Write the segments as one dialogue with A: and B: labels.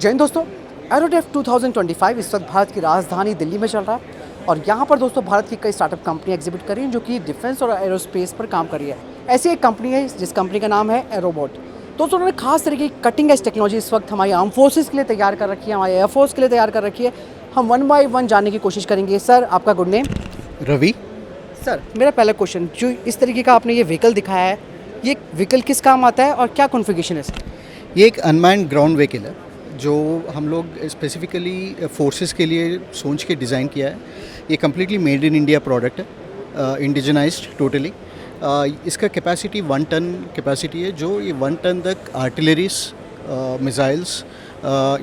A: जय हिंद दोस्तों, एरोडेफ 2025 इस वक्त भारत की राजधानी दिल्ली में चल रहा है और यहाँ पर दोस्तों भारत की कई स्टार्टअप कंपनियाँ एग्जिबिट कर रही हैं जो कि डिफेंस और एरोस्पेस पर काम कर रही है। ऐसी एक कंपनी है जिस कंपनी का नाम है एरोबॉट। दोस्तों उन्होंने खास तरीके की कटिंग एज टेक्नोलॉजी इस वक्त हमारी आर्म फोर्सेस के लिए तैयार कर रखी है, हमारे एयरफोर्स के लिए तैयार कर रखी है। हम वन बाय वन जानने की कोशिश करेंगे। सर आपका गुड नेम?
B: रवि।
A: सर मेरा पहला क्वेश्चन, जो इस तरीके का आपने ये व्हीकल दिखाया है, ये व्हीकल किस काम आता है और क्या कॉन्फ़िगरेशन है इसकी?
B: ये एक अनमैन्ड ग्राउंड व्हीकल है जो हम लोग स्पेसिफिकली फोर्सेस के लिए सोच के डिज़ाइन किया है। ये completely made in India product है, इंडिजनाइज्ड टोटली। इसका कैपेसिटी 1 टन कैपेसिटी है, जो ये 1 टन तक आर्टिलरीज, मिसाइल्स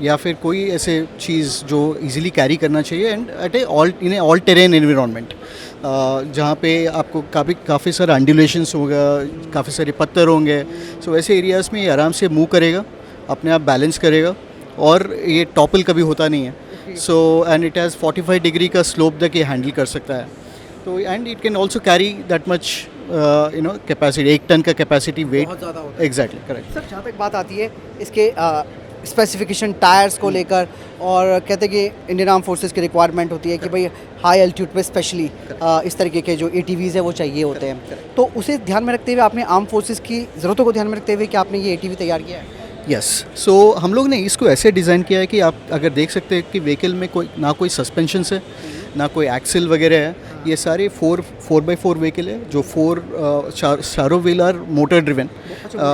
B: या फिर कोई ऐसे चीज़ जो इजीली कैरी करना चाहिए and at a all terrain environment, जहाँ पे आपको काफ़ी सारा अंडुलेशंस होगा, काफ़ी सारे पत्थर होंगे। सो ऐसे एरियाज़ में ये आराम से मूव करेगा, अपने आप बैलेंस करेगा और ये टॉपल कभी होता नहीं है। So and it has 45 degree का स्लोप तक ये हैंडल कर सकता है। तो and it can also carry that much capacity, 1 ton का कैपेसिटी वेट।
A: बहुत ज़्यादा होता है।
B: Exactly correct.
A: सर जहाँ तक बात आती है इसके स्पेसिफिकेशन टायर्स को लेकर, और कहते हैं कि इंडियन आर्म फोर्सेस की रिक्वायरमेंट होती है कि भाई हाई एल्टीट्यूड पे स्पेशली इस तरीके के जो ATVs है वो चाहिए होते हैं, तो उसे ध्यान में रखते हुए आपने आर्म फोर्सेस की ज़रूरतों को ध्यान में रखते हुए कि आपने ये ATV तैयार किया है?
B: यस। सो हम लोग ने इसको ऐसे डिज़ाइन किया है कि आप अगर देख सकते हैं कि व्हीकल में कोई सस्पेंशंस है, ना कोई एक्सिल वगैरह है। ये सारे 4x4 व्हीकल है जो चारों wheel are motor driven,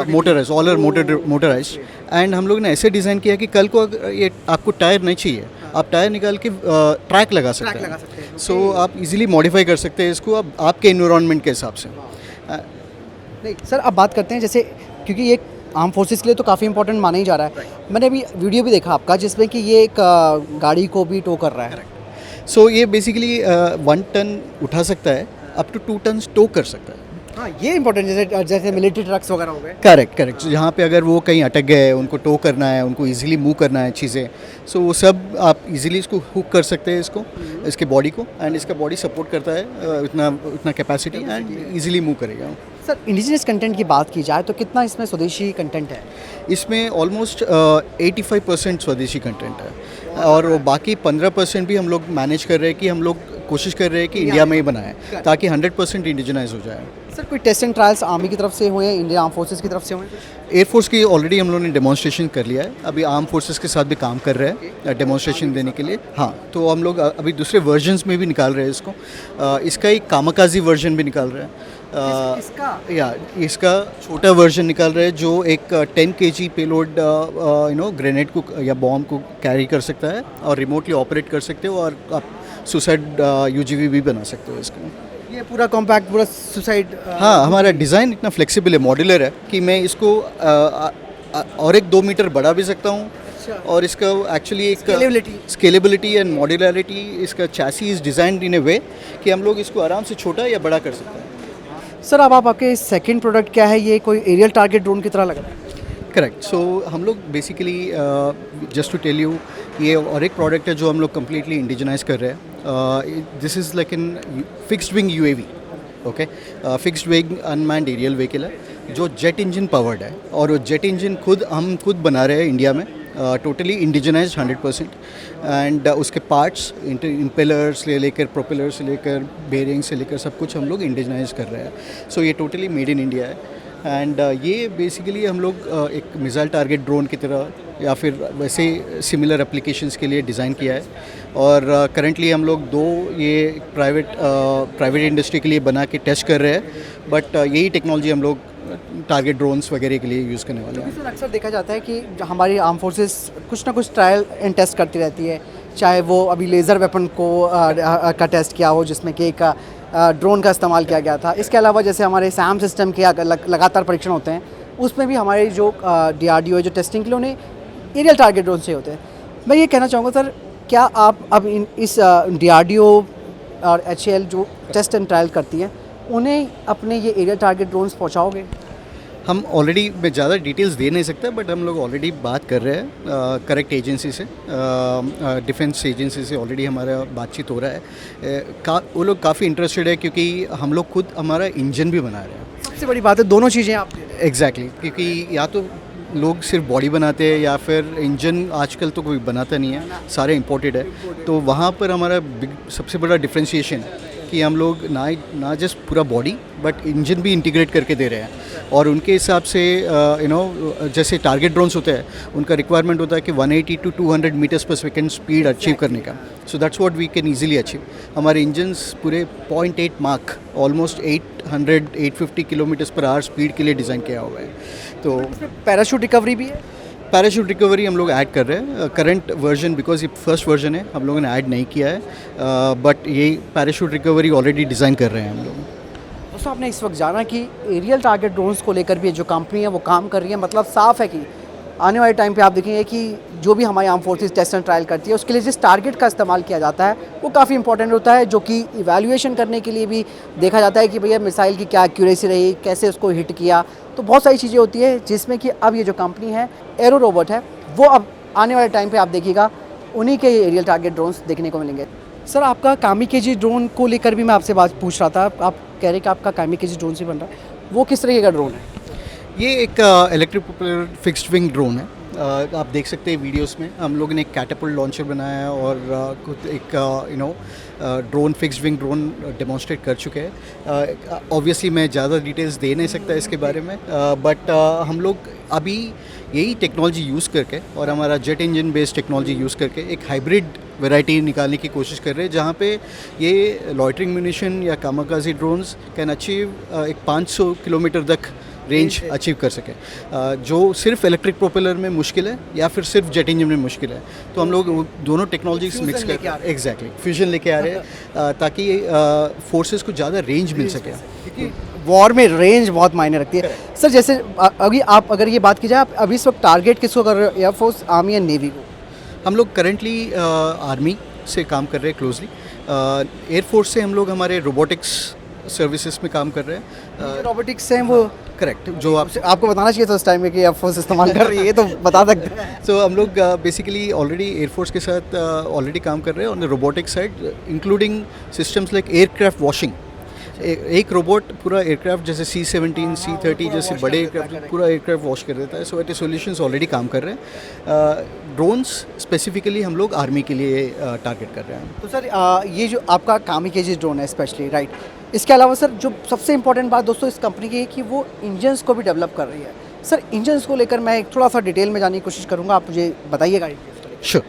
B: motorize, all are motorize. And हम लोग ने ऐसे डिज़ाइन किया कि कल को अगर ये आपको टायर नहीं चाहिए, आप टायर निकाल के ट्रैक लगा सकते हैं। सो आप इजीली मॉडिफाई कर सकते हैं इसको आपके एनवायरनमेंट के हिसाब से।
A: नहीं सर, अब बात करते हैं जैसे, क्योंकि ये आर्म फोर्सेस के लिए तो काफ़ी इंपॉर्टेंट माना ही जा रहा है। मैंने अभी वीडियो भी देखा आपका जिसमें कि ये एक गाड़ी को भी टो कर रहा है।
B: सो ये बेसिकली 1 टन उठा सकता है, अप टू 2 टन टो कर सकता है।
A: हाँ, ये इंपॉर्टेंट, जैसे मिलिट्री ट्रक्स वगैरह हो गए।
B: करेक्ट। जहाँ पे अगर वो कहीं अटक गए, उनको टो करना है, उनको इजीली मूव करना है चीज़ें, सो वो सब आप इजीली इसको हुक कर सकते हैं, इसके बॉडी को। एंड इसका बॉडी सपोर्ट करता है उतना कैपेसिटी एंड इजीली मूव करेगा।
A: सर इंडिजिनस कंटेंट की बात की जाए तो कितना इसमें स्वदेशी कंटेंट है?
B: इसमें ऑलमोस्ट 85% स्वदेशी कंटेंट है और वो बाकी 15% भी हम लोग मैनेज कर रहे हैं कि हम लोग कोशिश कर रहे हैं कि इंडिया में ही बनाएं ताकि 100% इंडिजनाइज हो जाए।
A: सर कोई टेस्टिंग ट्रायल्स आर्मी की तरफ से हुए हैं, इंडियन आर्म फोर्सेस की तरफ से हुए हैं?
B: एयरफोर्स की ऑलरेडी हम लोगों ने डेमोन्स्ट्रेशन कर लिया है, अभी आर्म फोर्सेस के साथ भी काम कर रहे हैं डेमोन्स्ट्रेशन देने के लिए। हाँ, तो हम लोग अभी दूसरे वर्जन्स में भी निकाल रहे हैं इसको। इसका एक कामाकाजी वर्जन भी निकाल रहे हैं। इसका छोटा वर्जन निकाल रहे हैं जो एक 10 kg पेलोड ग्रेनेड को या बॉम्ब को कैरी कर सकता है और रिमोटली ऑपरेट कर सकते हो और आप सुसाइड UGV भी बना सकते हो इसको।
A: ये पूरा कॉम्पैक्ट, पूरा सुसाइड।
B: हाँ, हमारा डिज़ाइन इतना फ्लेक्सिबल है, मॉड्यूलर है कि मैं इसको और 1-2 मीटर बढ़ा भी सकता हूँ। और इसका एक्चुअली एक स्केलेबिलिटी एंड मॉड्यूलरिटी, इसका चैसी इज डिज़ाइंड इन ए वे कि हम लोग इसको आराम से छोटा या बड़ा कर सकते हैं।
A: सर अब आपके सेकंड प्रोडक्ट क्या है? ये कोई एरियल टारगेट ड्रोन की तरह लग रहा है।
B: करेक्ट। सो हम लोग basically just to tell you, ये और एक प्रोडक्ट है जो हम लोग कम्प्लीटली इंडिजनाइज कर रहे हैं। This is like in fixed wing UAV, okay. Fixed wing unmanned aerial vehicle है जो जेट इंजन पावर्ड है और वो जेट इंजन हम खुद बना रहे हैं इंडिया में, टोटली इंडिजनाइज 100%। एंड उसके पार्ट्स, इम्पेलर से लेकर प्रोपेलर से लेकर बेयरिंग से लेकर सब कुछ हम लोग इंडिजनाइज कर रहे हैं। सो ये टोटली मेड इन इंडिया है। एंड ये बेसिकली हम लोग एक मिसाइल टारगेट ड्रोन की तरह या फिर वैसे सिमिलर एप्लीकेशंस के लिए डिज़ाइन किया है। और करेंटली हम लोग 2 ये प्राइवेट इंडस्ट्री के लिए बना के टेस्ट कर रहे हैं, बट यही टेक्नोलॉजी हम लोग टारगेट ड्रोन्स वगैरह के लिए यूज़ करने वाले हैं।
A: सर अक्सर देखा जाता है कि हमारी आर्म फोर्सेस कुछ ना कुछ ट्रायल एंड टेस्ट करती रहती है, चाहे वो अभी लेज़र वेपन को का टेस्ट किया हो जिसमें कि एक ड्रोन का इस्तेमाल किया गया था। इसके अलावा जैसे हमारे SAM सिस्टम के लगातार परीक्षण होते हैं, उसमें भी हमारे जो DRDO जो टेस्टिंग के लिए उन्हें एरियल टारगेट ड्रोन से होते हैं। मैं ये कहना चाहूँगा सर, क्या आप अब इस DRDO और HAL जो टेस्ट एंड ट्रायल करती हैं उन्हें अपने ये एरियल टारगेट ड्रोन्स पहुँचाओगे?
B: हम ऑलरेडी, मैं ज़्यादा डिटेल्स दे नहीं सकता, बट हम लोग ऑलरेडी बात कर रहे हैं करेक्ट एजेंसी से, डिफेंस एजेंसी से ऑलरेडी हमारा बातचीत हो रहा है। वो लोग काफ़ी इंटरेस्टेड है क्योंकि हम लोग खुद हमारा इंजन भी बना रहे हैं।
A: सबसे बड़ी बात है दोनों चीज़ें आप।
B: एग्जैक्टली, क्योंकि या तो लोग सिर्फ बॉडी बनाते हैं या फिर इंजन आजकल तो कोई बनाता नहीं है, सारे इंपोर्टेड है। तो वहाँ पर हमारा सबसे बड़ा डिफ्रेंशिएशन है कि हम लोग ना जस्ट पूरा बॉडी बट इंजन भी इंटीग्रेट करके दे रहे हैं। और उनके हिसाब से जैसे टारगेट ड्रोन्स होते हैं, उनका रिक्वायरमेंट होता है कि 180 to 200 meters per second speed achieve करने का। So that's what we can easily achieve. हमारे इंजन्स पूरे 0.8 mark almost 850 kilometers per hour speed के लिए डिज़ाइन किया हुआ है। तो
A: पैराशूट रिकवरी भी है।
B: पैराशूट रिकवरी हम लोग ऐड कर रहे हैं करंट वर्जन, बिकॉज ये फर्स्ट वर्जन है, हम लोगों ने ऐड नहीं किया है, बट ये पैराशूट रिकवरी ऑलरेडी डिज़ाइन कर रहे हैं हम लोग।
A: दोस्तों आपने इस वक्त जाना कि एरियल टारगेट ड्रोन्स को लेकर भी जो कंपनी है वो काम कर रही है, मतलब साफ है कि आने वाले टाइम पे आप देखेंगे कि जो भी हमारी arm forces test and trial करती है उसके लिए जिस टारगेट का इस्तेमाल किया जाता है वो काफ़ी इंपॉर्टेंट होता है, जो कि इवैल्यूएशन करने के लिए भी देखा जाता है कि भैया मिसाइल की क्या एक्यूरेसी रही, कैसे उसको हिट किया। तो बहुत सारी चीज़ें होती है जिसमें कि अब ये जो कंपनी है एरो रोबोट है वो अब आने वाले टाइम पे आप देखिएगा उन्हीं के एरियल टारगेट ड्रोन्स देखने को मिलेंगे। सर आपका कामिकेजी ड्रोन को लेकर भी मैं आपसे बात पूछ रहा था, आप कह रहे कि आपका कामिकेजी ड्रोन से बन रहा है, वो किस तरीके का ड्रोन है?
B: ये एक electric propeller fixed wing drone है। आप देख सकते हैं वीडियोस में हम लोग ने एक कैटापल्ट लॉन्चर बनाया है और खुद एक drone fixed wing drone demonstrate कर चुके हैं। ऑब्वियसली मैं ज़्यादा डिटेल्स दे नहीं सकता इसके बारे में, बट हम लोग अभी यही टेक्नोलॉजी यूज़ करके और हमारा jet engine based technology use करके एक हाइब्रिड वैरायटी निकालने की कोशिश कर रहे हैं, जहाँ पे ये लॉइटरिंग म्यूनिशन या कामाकाजी ड्रोन्स कैन अचीव एक 500 किलोमीटर तक रेंज अचीव कर सके, जो सिर्फ इलेक्ट्रिक प्रोपेलर में मुश्किल है या फिर सिर्फ जेट इंजन में मुश्किल है। तो हम लोग दोनों टेक्नोलॉजीज मिक्स कर एग्जैक्टली फ्यूजन लेके आ रहे हैं ताकि फोर्सेस को ज़्यादा रेंज मिल सके, क्योंकि
A: वॉर में रेंज बहुत मायने रखती है। सर जैसे अभी आप अगर ये बात की जाए, आप अभी इस वक्त टारगेट किसको कर रहे हो, एयरफोर्स, आर्मी या नेवी को?
B: हम लोग करेंटली आर्मी से काम कर रहे हैं क्लोजली। एयरफोर्स से हम लोग हमारे रोबोटिक्स सर्विसेज में काम कर रहे हैं।
A: रोबोटिक्स हैं वो
B: करेक्ट, जो
A: आपको बताना चाहिए था उस टाइम में कि एयरफोर्स इस्तेमाल कर रही है, ये तो बता सकते हैं।
B: सो हम लोग बेसिकली ऑलरेडी एयरफोर्स के साथ ऑलरेडी काम कर रहे हैं on the robotic side, including systems like aircraft washing. एक रोबोट पूरा एयरक्राफ्ट जैसे C-17, C-30 जैसे बड़े एयरक्राफ्ट पूरा एयरक्राफ्ट वॉश कर देता है। सो एट सॉल्यूशंस ऑलरेडी काम कर रहे हैं। ड्रोन्स स्पेसिफिकली हम लोग आर्मी के लिए टारगेट कर रहे हैं।
A: तो सर ये जो आपका कामिकेजी ड्रोन है स्पेशली, राइट, इसके अलावा सर जो सबसे इंपॉर्टेंट बात दोस्तों इस कंपनी की है कि वो इंजन्स को भी डेवलप कर रही है। सर इंजन्स को लेकर मैं थोड़ा सा डिटेल में जानने की कोशिश करूँगा, आप मुझे बताइएगा।
B: श्योर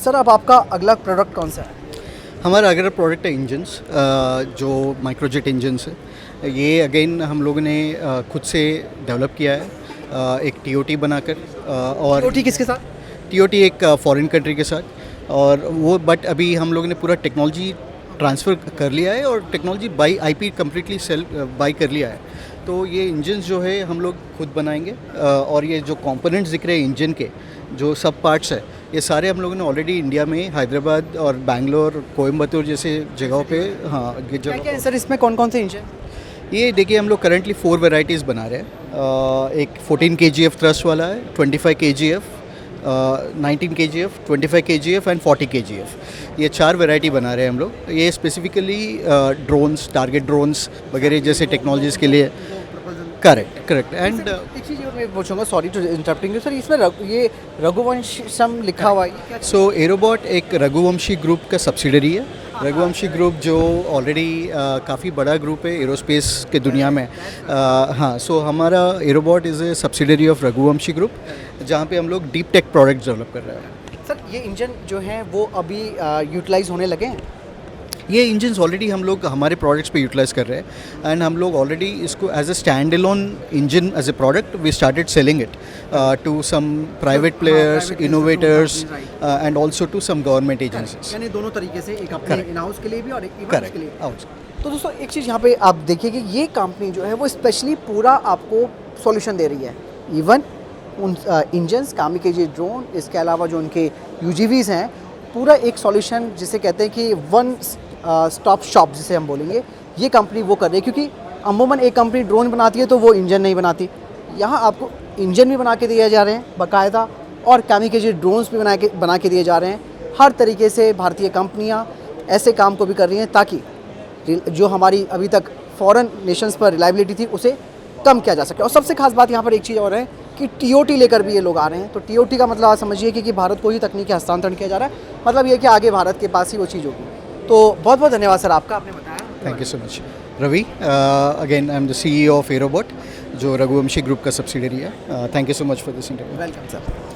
A: सर अब आपका अगला प्रोडक्ट कौन सा है?
B: हमारा अगला प्रोडक्ट है इंजन्स, जो माइक्रोजेट इंजन्स है। ये अगेन हम लोगों ने खुद से डेवलप किया है एक TOT बनाकर, और
A: TOT किसके साथ?
B: TOT एक फॉरेन कंट्री के साथ, और वो बट अभी हम लोगों ने पूरा टेक्नोलॉजी ट्रांसफ़र कर लिया है और technology by IP completely by कर लिया है। तो ये इंजन्स जो है हम लोग खुद बनाएंगे, और ये जो कंपोनेंट्स दिख रहे हैं इंजन के, जो सब पार्ट्स है, ये सारे हम लोगों ने ऑलरेडी इंडिया में हैदराबाद और बैंगलोर, कोयम्बतूर जैसे जगहों पे, हाँ
A: क्या सर इसमें कौन कौन से इंजन?
B: ये देखिए हम लोग करंटली 4 वेराइटीज़ बना रहे हैं। एक 14 kgf थ्रस्ट वाला है, 25 kgf, 19 kgf, 25 kgf and 40 kgf। ये 4 वैरायटी बना रहे हैं हम लोग। ये स्पेसिफिकली ड्रोन्स, टारगेट ड्रोन्स वगैरह जैसे टेक्नोलॉजीज़ के लिए। करेक्ट एंड
A: एक चीज़ और मैं पूछूंगा, sorry to interrupting you sir, इसमें ये रघुवंशम लिखा हुआ है।
B: सो एरोबॉट एक रघुवंशी ग्रुप का सब्सिडरी है। रघुवंशी ग्रुप जो ऑलरेडी काफ़ी बड़ा ग्रुप है एरोस्पेस के दुनिया में। हाँ, सो हमारा Aerobot is a subsidiary of Raghuvanshi group, जहाँ पे हम लोग डीप टेक प्रोडक्ट डेवलप कर रहे हैं।
A: सर ये इंजन जो हैं वो अभी यूटिलाइज होने लगे हैं?
B: ये इंजन्स ऑलरेडी हम लोग हमारे प्रोडक्ट्स पे यूटिलाइज कर रहे हैं, एंड हम लोग ऑलरेडी इसको as a stand alone engine as a product we started selling it to some private players, innovators and also to some government agencies.
A: यानी दोनों तरीके से, एक अपने इन हाउस के लिए भी और एक इवेंट्स
B: करेक्ट
A: के लिए।
B: आउट।
A: तो दोस्तों एक चीज़ यहाँ पे आप देखिए कि ये कंपनी जो है वो स्पेशली पूरा आपको सॉल्यूशन दे रही है, इवन उन इंजन्स, कामिकेजी ड्रोन, इसके अलावा जो उनके UGVs हैं, पूरा एक सॉल्यूशन जिसे कहते हैं कि वन स्टॉप शॉप जिसे हम बोलेंगे, ये कंपनी वो कर रही है। क्योंकि अमूमन एक कंपनी ड्रोन बनाती है तो वो इंजन नहीं बनाती, यहाँ आपको इंजन भी बना के दिए जा रहे हैं बाकायदा, और कामिकेजी ड्रोन्स भी बना के दिए जा रहे हैं। हर तरीके से भारतीय कंपनियाँ ऐसे काम को भी कर रही हैं ताकि जो हमारी अभी तक फॉरेन नेशंस पर रिलायबिलिटी थी उसे कम किया जा सके। और सबसे खास बात यहाँ पर एक चीज़ और है कि TOT लेकर भी ये लोग आ रहे हैं। तो TOT का मतलब आप समझिए कि भारत को ही तकनीकी हस्तांतरण किया जा रहा है, मतलब ये कि आगे भारत के पास ही वो चीज़ होगी। तो बहुत बहुत धन्यवाद सर आपका, आपने बताया।
B: Thank you so much Ravi. Again I am the CEO of Aerobot, जो रघुवंशी ग्रुप का सब्सिडरी है। Thank you so much for this interview.
A: Welcome sir.